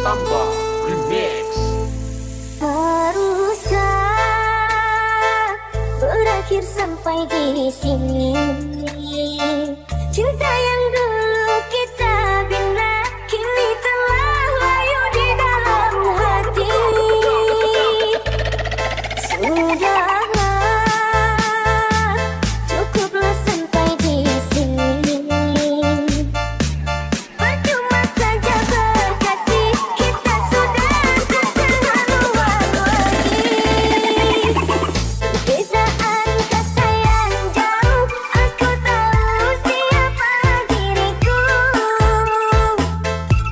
Pratamba Remix. Haruskah berakhir sampai di sini? Cinta yang dulu kita bina kini telah layu di dalam hati. Sudahlah, cukuplah sampai di sini. Percuma saja berkasih, kita sudah terharuan lagi. Perbezaan kata yang jauh, aku tahu siapa diriku.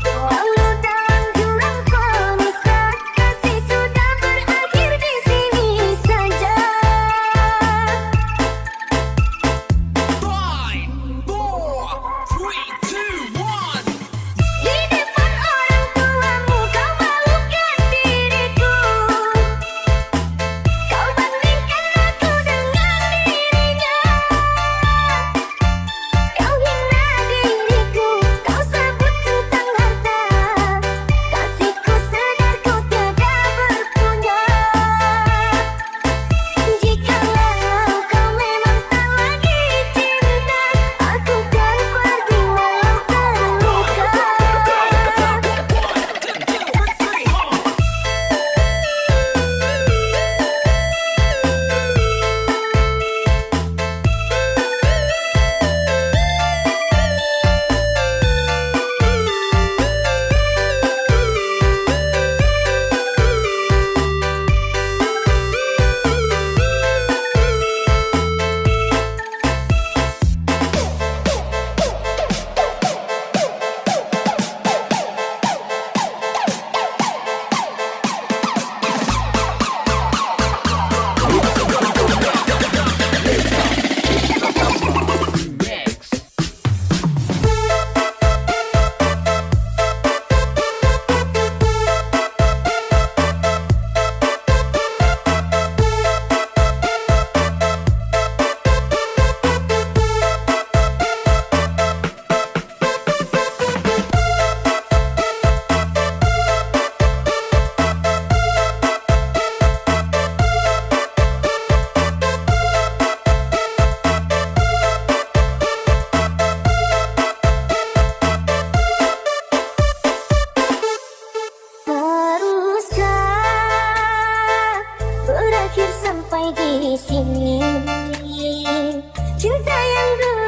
Walau dalam jurang pemisah, kasih sudah berakhir di sini saja. 5, 4, 3, 2, 1. Di depan orang tuamu kau malukan diriku. Kau bandingkan aku dengan dirinya. Kau hina diriku, kau sebut tentang harta. Kasihku sedar kau tiada berpunya. Jikalau kau memang tak lagi cinta, aku kan pergi walau terluka. Remix. Haruskah berakhir sampai di sini? Cinta yang dulu